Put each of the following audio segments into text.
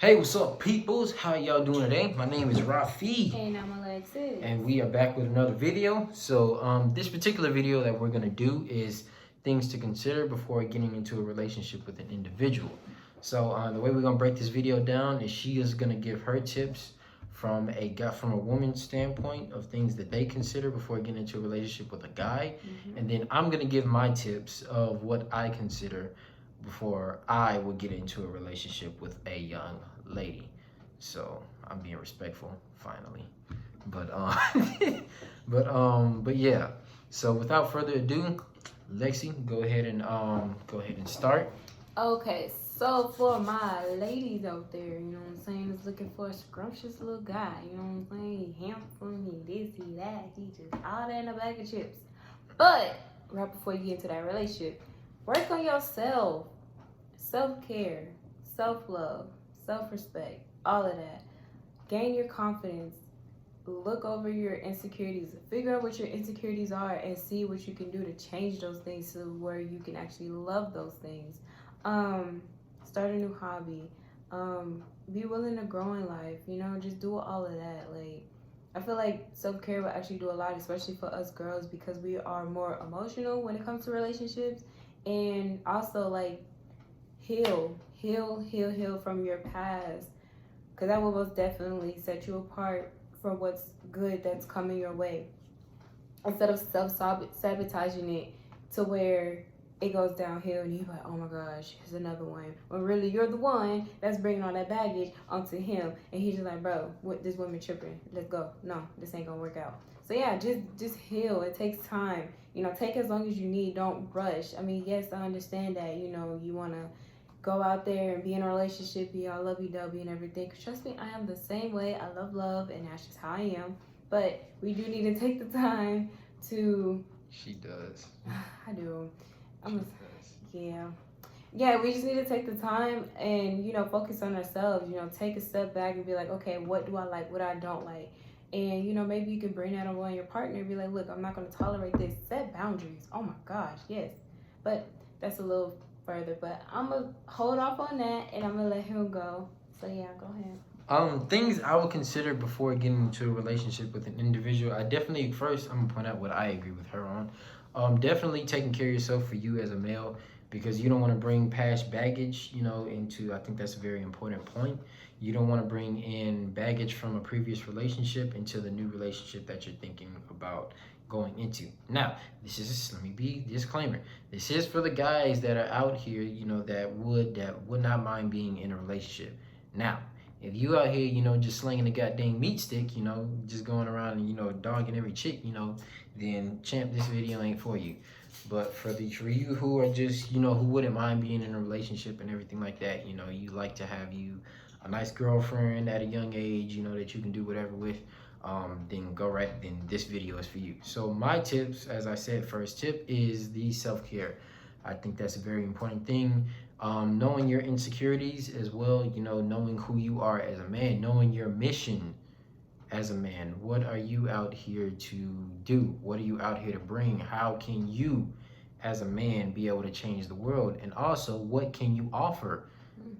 Hey, what's up, peoples? How y'all doing today? My name is Rafi, And I'm Alexis. and we are back with another video. So, this particular video that we're gonna do is things to consider before getting into a relationship with an individual. So, the way we're gonna break this video down is she is gonna give her tips from a woman's standpoint of things that they consider before getting into a relationship with a guy, and then I'm gonna give my tips of what I consider before I would get into a relationship with a young lady. So I'm being respectful finally. But but yeah. So without further ado, Lexi, go ahead and start. Okay, so for my ladies out there, you know what I'm saying, is looking for a scrumptious little guy, you know what I'm saying? He handsome, he this, he that, he just all that in a bag of chips. But right before you get into that relationship, work on yourself. Self-care, self-love, self-respect, all of that. Gain your confidence. Look over your insecurities. Figure out what your insecurities are and see what you can do to change those things to where you can actually love those things. Start a new hobby. Be willing to grow in life. You know, just do all of that. Like, I feel like self-care will actually do a lot, especially for us girls, because we are more emotional when it comes to relationships. And also, like, heal from your past, because that will most definitely set you apart from what's good that's coming your way, instead of sabotaging it to where it goes downhill and you're like, oh my gosh, here's another one, when really you're the one that's bringing all that baggage onto him, and he's just like, bro, what, this woman tripping, let's go, no, this ain't gonna work out. So yeah, just heal. It takes time, you know. Take as long as you need, don't rush. I mean, yes, I understand that, you know, you want to go out there and be in a relationship, be all lovey-dovey and everything. Cause trust me, I am the same way. I love love, and that's just how I am. But we do need to take the time to. She does. I do. Yeah. Yeah, we just need to take the time and, you know, focus on ourselves. You know, take a step back and be like, okay, what do I like? What I don't like? And, you know, maybe you can bring that over on your partner and be like, look, I'm not going to tolerate this. Set boundaries. Oh my gosh, yes. But that's a little further, but I'm gonna hold off on that and I'm gonna let him go. So yeah, go ahead. Things I would consider before getting into a relationship with an individual. I definitely first I'm gonna point out what I agree with her on. Definitely taking care of yourself for you as a male, because you don't want to bring past baggage, you know, into. I think that's a very important point. You don't want to bring in baggage from a previous relationship into the new relationship that you're thinking about going into. Now, let me be disclaimer. This is for the guys that are out here, you know, that would not mind being in a relationship. Now, if you out here, you know, just slinging a goddamn meat stick, you know, just going around and, you know, dogging every chick, you know, then champ, this video ain't for you. But for you who are just, you know, who wouldn't mind being in a relationship and everything like that, you know, you like to have you a nice girlfriend at a young age, you know, that you can do whatever with, then this video is for you. So my tips, as I said, first tip is the self-care. I think that's a very important thing. Knowing your insecurities as well, you know, knowing who you are as a man, knowing your mission as a man. What are you out here to do? What are you out here to bring? How can you, as a man, be able to change the world? And also, what can you offer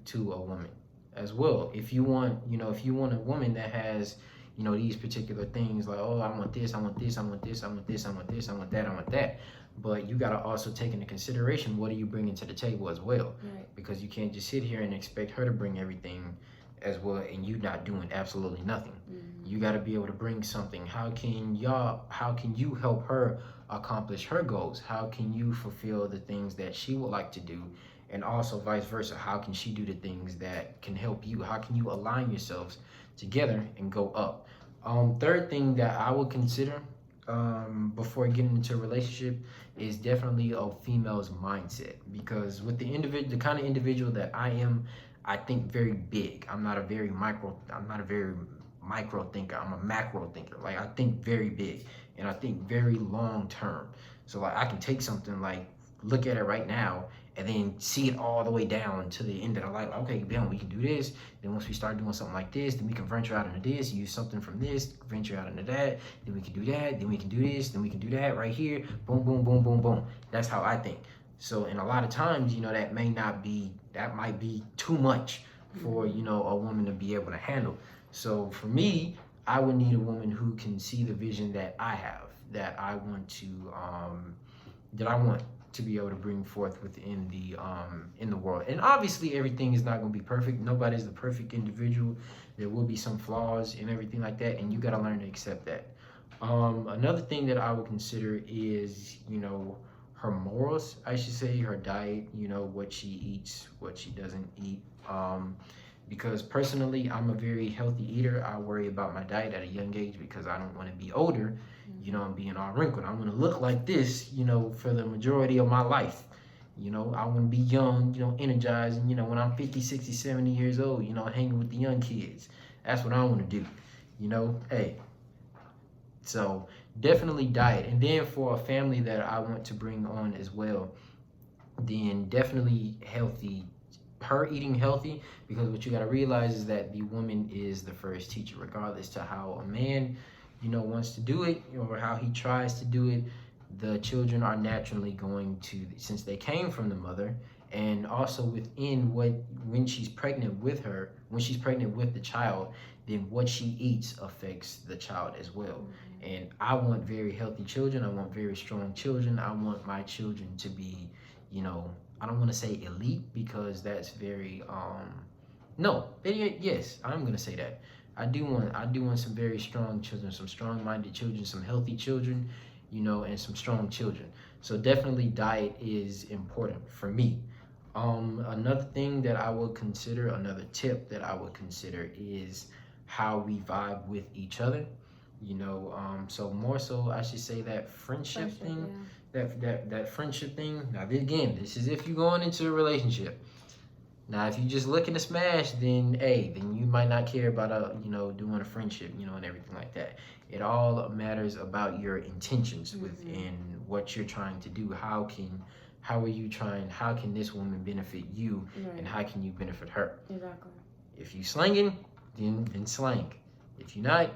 to a woman as well? If you want, you know, if you want a woman that has, you know, these particular things, like, oh, I want this, I want this, I want this, I want this, I want this, I want that, I want that. But you got to also take into consideration, what are you bringing to the table as well? Right. Because you can't just sit here and expect her to bring everything as well, and you not doing absolutely nothing. You got to be able to bring something. How can you help her accomplish her goals? How can you fulfill the things that she would like to do? And also vice versa, how can she do the things that can help you? How can you align yourselves together and go up? Third thing that I would consider before getting into a relationship is definitely a female's mindset, because with the kind of individual that I am, I think very big. I'm not a very micro thinker. I'm a macro thinker. Like, I think very big, and I think very long term. So like, I can take something, like, look at it right now and then see it all the way down to the end of the life. Okay, Ben, we can do this. Then once we start doing something like this, then we can venture out into this, use something from this, venture out into that. Then we can do that. Then we can do this. Then we can do that right here. Boom, boom, boom, boom, boom. That's how I think. So, and a lot of times, you know, that might be too much for, you know, a woman to be able to handle. So for me, I would need a woman who can see the vision that I have, that I want to be able to bring forth within the in the world. And obviously everything is not going to be perfect. Nobody's the perfect individual. There will be some flaws and everything like that, and you got to learn to accept that. Another thing that I would consider is, you know, her morals, I should say, her diet, you know, what she eats, what she doesn't eat. Because personally, I'm a very healthy eater. I worry about my diet at a young age because I don't want to be older, you know, and being all wrinkled. I want to look like this, you know, for the majority of my life. You know, I want to be young, you know, energized. And, you know, when I'm 50, 60, 70 years old, you know, hanging with the young kids. That's what I want to do. You know, hey, so definitely diet. And then for a family that I want to bring on as well, then definitely healthy. Her eating healthy, because what you got to realize is that the woman is the first teacher, regardless to how a man, you know, wants to do it or how he tries to do it. The children are naturally going to, since they came from the mother, and also within when she's pregnant with her, when she's pregnant with the child, then what she eats affects the child as well. And I want very healthy children. I want very strong children. I want my children to be, you know, I don't want to say elite because that's very no, yes, I'm gonna say that. I do want some very strong children, some strong-minded children, some healthy children, you know, and some strong children. So definitely diet is important for me. Another thing that I would consider, another tip that I would consider is how we vibe with each other. You know, so more so I should say that friendship thing, that friendship thing. Now again, this is if you're going into a relationship. Now, if you just looking to smash, then hey, then you might not care about you know, doing a friendship, you know, and everything like that. It all matters about your intentions within what you're trying to do. How are you trying? How can this woman benefit you, and how can you benefit her? Exactly. If you slanging, then slang. If you're not,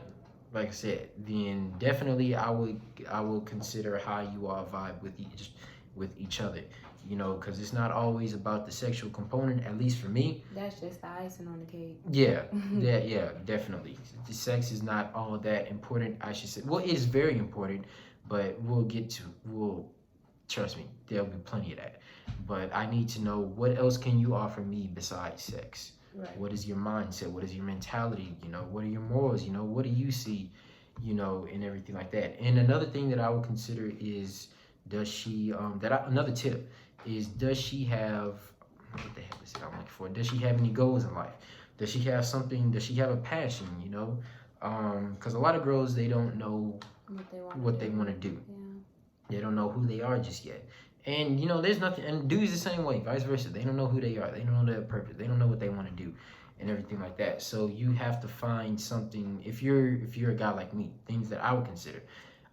like I said, then definitely I will consider how you all vibe with each other. You know, because it's not always about the sexual component, at least for me. That's just the icing on the cake. Yeah, yeah, definitely. The sex is not all that important, I should say. Well, it is very important, but trust me, there'll be plenty of that. But I need to know, what else can you offer me besides sex? Right. What is your mindset? What is your mentality? You know, what are your morals? You know, what do you see? You know, and everything like that. And another thing that I would consider is, another tip is, does she have, what the heck is it I'm looking for? Does she have any goals in life? Does she have a passion, you know? Because a lot of girls, they don't know what they want to do. Yeah. They don't know who they are just yet. And, you know, there's nothing, and dudes the same way, vice versa. They don't know who they are. They don't know their purpose. They don't know what they want to do and everything like that. So you have to find something, if you're a guy like me, things that I would consider.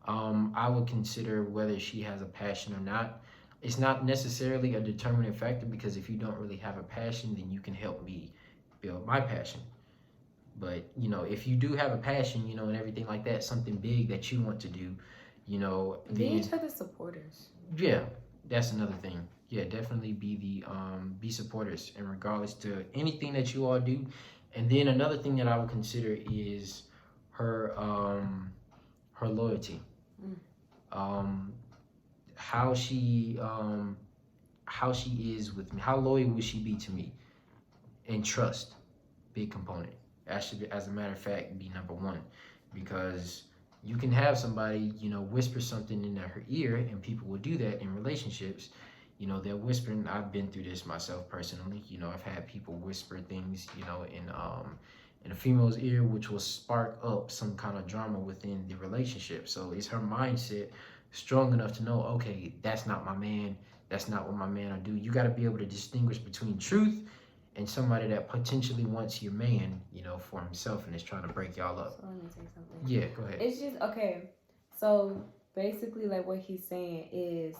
I would consider whether she has a passion or not. It's not necessarily a determining factor, because if you don't really have a passion, then you can help me build my passion. But, you know, if you do have a passion, you know, and everything like that, something big that you want to do, you know, be each other's supporters. Yeah, that's another thing. Yeah, definitely be supporters in regards to anything that you all do. And then another thing that I would consider is her loyalty. How she is with me. How loyal will she be to me? And trust, big component. That should, as a matter of fact, be number one, because you can have somebody, you know, whisper something in her ear, and people will do that in relationships. You know, they're whispering. I've been through this myself personally. You know, I've had people whisper things, you know, in a female's ear, which will spark up some kind of drama within the relationship. So is her mindset strong enough to know, okay, that's not my man. That's not what my man will do. You got to be able to distinguish between truth and somebody that potentially wants your man, you know, for himself and is trying to break y'all up. So let me say something. Yeah, go ahead. It's just, okay, so basically, like, what he's saying is,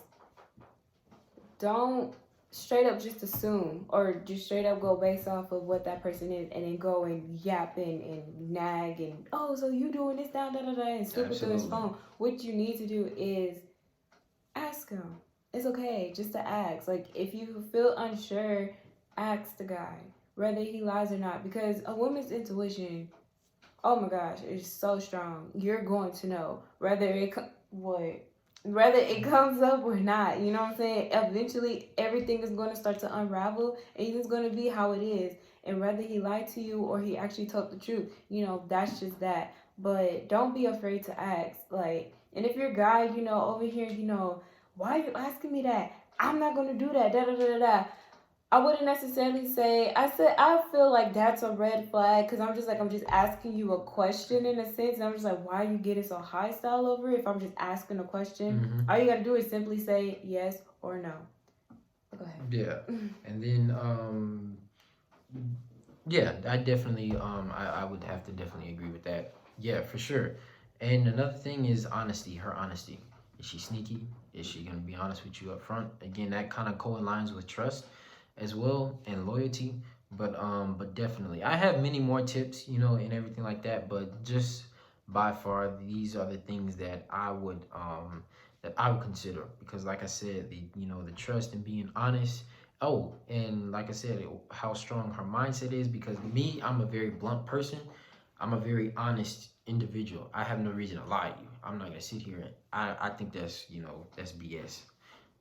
don't straight up just assume, or just straight up go based off of what that person is, and then go and yap and nag and, oh, so you doing this, da da da da, and stupid through his phone. What you need to do is ask him. It's okay just to ask. Like, if you feel unsure, ask the guy. whether he lies or not. Because a woman's intuition, oh my gosh, is so strong. You're going to know whether whether it comes up or not. You know what I'm saying? Eventually, everything is going to start to unravel, and it's going to be how it is. And whether he lied to you or he actually told the truth, that's just that. But don't be afraid to ask. Like, and if your guy, over here, why are you asking me that? I'm not going to do that. Da da da da da. I wouldn't necessarily say. I feel like that's a red flag because I'm just asking you a question in a sense, and I'm just like, why are you getting so high style over it? If I'm just asking a question, all you gotta do is simply say yes or no. Go ahead. Yeah, and then yeah, I definitely I would have to definitely agree with that. Yeah, for sure. And another thing is honesty. Her honesty. Is she sneaky? Is she gonna be honest with you up front? Again, that kind of co-aligns with trust as well and loyalty. But definitely, I have many more tips, and everything like that. But just by far, these are the things that I would consider because, like I said, the trust and being honest. Oh, and like I said, how strong her mindset is because me, I'm a very blunt person. I'm a very honest individual. I have no reason to lie to you. I'm not gonna sit here and I think that's BS.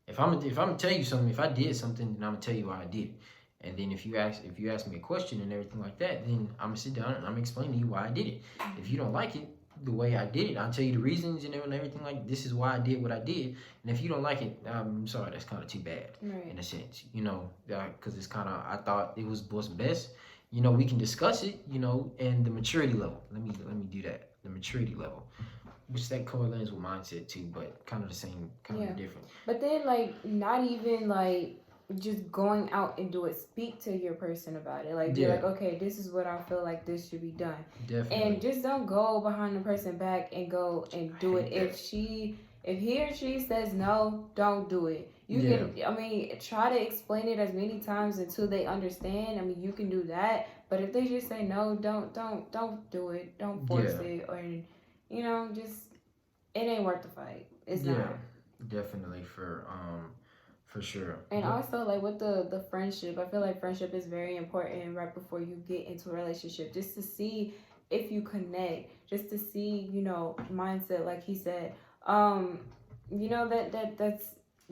If I'm gonna tell you something, if I did something, then I'm gonna tell you why I did it. And then if you ask me a question and everything like that, then I'm gonna sit down and I'm gonna explain to you why I did it. If you don't like it the way I did it, I'll tell you the reasons and everything like this is why I did what I did. And if you don't like it, I'm sorry, that's kind of too bad in a sense, because it's kind of I thought it was what's best. We can discuss it, and the maturity level. Let me do that. The maturity level. Which that correlates with mindset too, but kind of the same, kind of different. But then, like, not even like just going out and do it. Speak to your person about it. Like, be like, okay, this is what I feel like this should be done. Definitely. And just don't go behind the person back and go and do it. If he or she says no, don't do it. You can, try to explain it as many times until they understand. You can do that. But if they just say no, don't do it. Don't force it, or just it ain't worth the fight. It's not. Definitely for sure. And also, like, with the friendship, I feel like friendship is very important right before you get into a relationship, just to see if you connect, just to see mindset, like he said. That's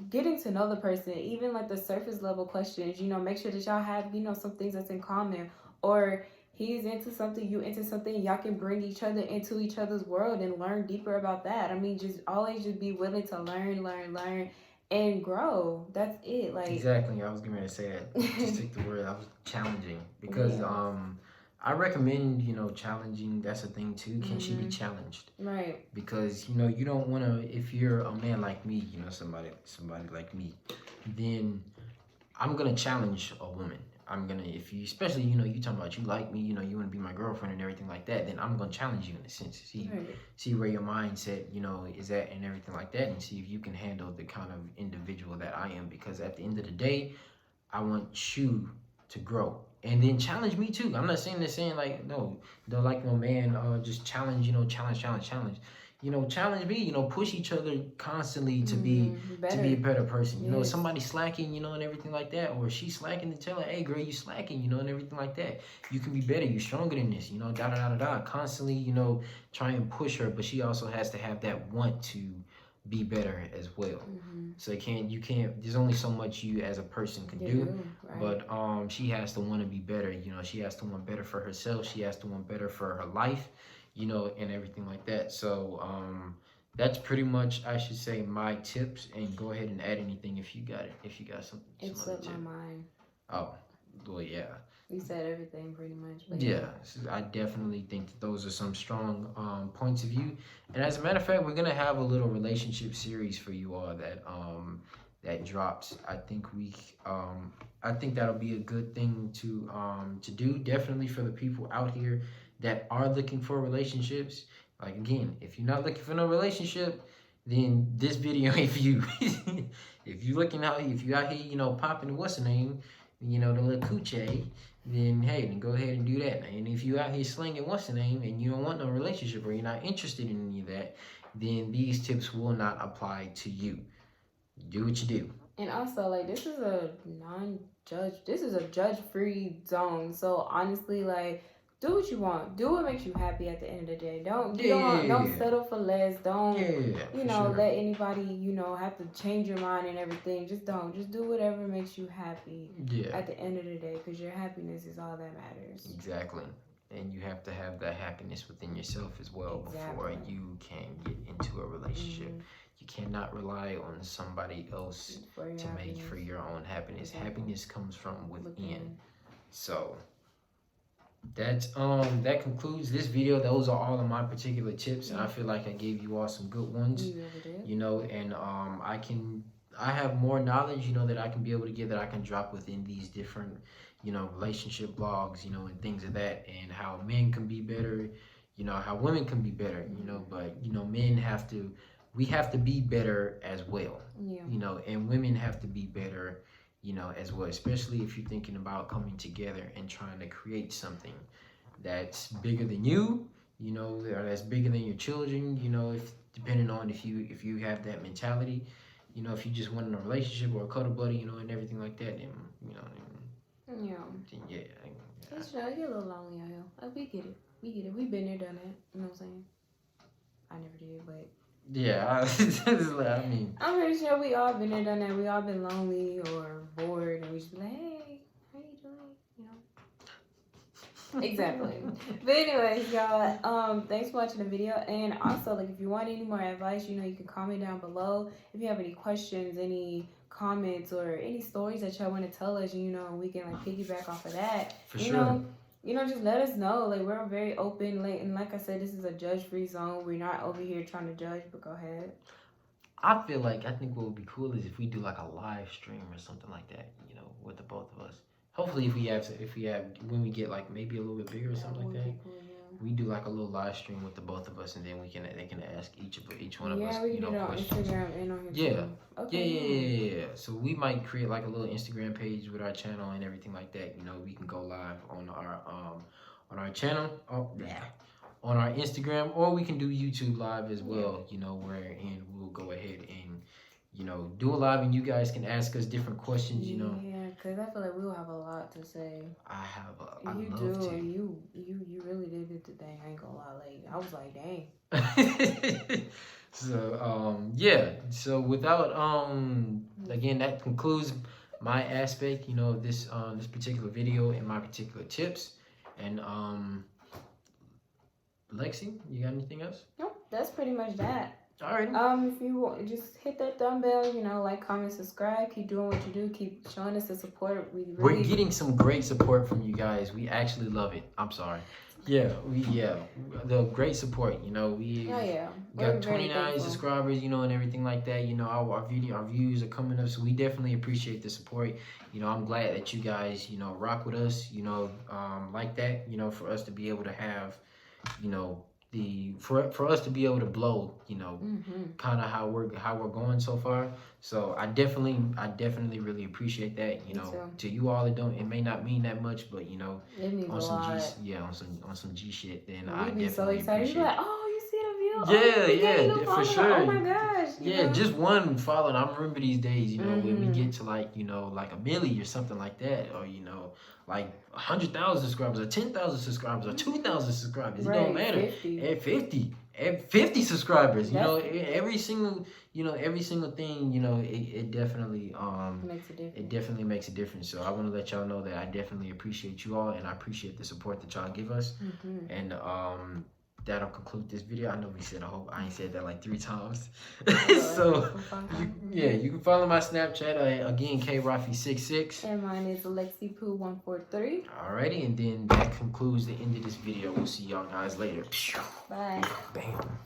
getting to know the person, even like the surface level questions. Make sure that y'all have some things that's in common, or he's into something, you into something, y'all can bring each other into each other's world and learn deeper about that. Just always just be willing to learn and grow. That's it. Like, exactly, I was going to say that. Just take the word. I was challenging because I recommend challenging. That's a thing too. Can she be challenged? Right. Because you don't want to. If you're a man like me, somebody like me, then I'm gonna challenge a woman. I'm gonna, if you, especially, you talking about you like me, you want to be my girlfriend and everything like that, then I'm gonna challenge you in a sense. See where your mindset, is at and everything like that, and see if you can handle the kind of individual that I am. Because at the end of the day, I want you to grow and then challenge me too. I'm not saying like, no, don't like no man, just challenge, challenge. Challenge me, push each other constantly to be a better person. Somebody slacking, and everything like that, or she's slacking, to tell her, hey girl, you slacking, and everything like that. You can be better, you stronger than this, da da da da da. Constantly, try and push her, but she also has to have that want to be better as well. So you can't, there's only so much you as a person can do, right. But she has to want to be better. She has to want better for herself, she has to want better for her life, and everything like that. So that's pretty much, I should say, my tips. And go ahead and add anything if you got it. If you got something. It slipped my mind. Oh, well, yeah. You said everything pretty much. But yeah, so I definitely think that those are some strong points of view. And as a matter of fact, we're gonna have a little relationship series for you all that drops. I think that'll be a good thing to do. Definitely for the people out here that are looking for relationships. Like, again, if you're not looking for no relationship, then this video ain't for you. If you out here, popping what's the name, the little coochie, then hey, then go ahead and do that. And if you out here slinging what's the name and you don't want no relationship or you're not interested in any of that, then these tips will not apply to you. Do what you do. And also, like, this is a judge-free zone. So honestly, like, do what you want. Do what makes you happy at the end of the day. Don't settle for less. Don't let anybody, have to change your mind and everything. Just don't. Just do whatever makes you happy at the end of the day, because your happiness is all that matters. Exactly. And you have to have that happiness within yourself as well before you can get into a relationship. You cannot rely on somebody else to make for your own happiness. Happiness comes from within. So that concludes this video. Those are all of my particular tips, and I feel like I gave you all some good ones. You really did. And I have more knowledge, that I can be able to get, that I can drop within these different, relationship blogs, and things of that, and how men can be better, how women can be better, but we have to be better as well. And women have to be better, as well, especially if you're thinking about coming together and trying to create something that's bigger than you, or that's bigger than your children, if depending on if you have that mentality, if you just want a relationship or a cuddle buddy, and everything like that, then, then It's you get a little lonely out here. Like, we get it. We've been there, done that. You know what I'm saying? I never did, but I mean, I'm pretty sure we all been there, done that. We all been lonely or bored, and we just be like, hey, how you doing? Exactly. But anyways, y'all, thanks for watching the video. And also, like, if you want any more advice, you can comment down below. If you have any questions, any comments, or any stories that y'all want to tell us, we can like piggyback off of that. For sure. Just let us know. Like, we're very open. And like I said, this is a judge-free zone. We're not over here trying to judge, but go ahead. I think what would be cool is if we do like a live stream or something like that, with the both of us. Hopefully, if we have when we get like maybe a little bit bigger or something like that, cool, we do like a little live stream with the both of us, and then they can ask each one of us, we can do it on questions. Instagram and on YouTube. Yeah. Okay. Yeah. So we might create like a little Instagram page with our channel and everything like that. We can go live on our channel, on our Instagram, or we can do YouTube live as well. Wherein we'll go ahead and do a live, and you guys can ask us different questions. Yeah, because I feel like we'll have a lot to say. You love to. And you really did it today. I ain't gonna lie. Like, I was like, dang. So without again, that concludes my aspect, of this particular video and my particular tips. And Lexi, you got anything else? Nope, that's pretty much that. Alright. If you want, just hit that thumb bell, like, comment, subscribe, keep doing what you do, keep showing us the support. We're getting some great support from you guys. We actually love it. I'm sorry. The great support. We got 29 subscribers, and everything like that. Our views are coming up, so we definitely appreciate the support. I'm glad that you guys, rock with us, like that, for us to be able to have, for us to be able to blow, kind of how we're going so far. So I definitely really appreciate that. To you all, it may not mean that much, but it means on a some lot. on some G shit, then We'd I be definitely so excited. appreciate. You'd be like, oh, you see the view? For sure. Oh my gosh. Just one following. I remember these days, when we get to like, like a milli or something like that, or like 100,000 subscribers, or 10,000 subscribers, or 2,000 subscribers. It don't matter. 50 subscribers. Every single thing. It definitely makes a difference. It definitely makes a difference. So I want to let y'all know that I definitely appreciate you all, and I appreciate the support that y'all give us. And that'll conclude this video. I know we said, I hope I ain't said that like 3 times. So you can follow my Snapchat again, KRafi66, and mine is AlexiPoo143. Alrighty, and then that concludes the end of this video. We'll see y'all guys later. Bye. Bam.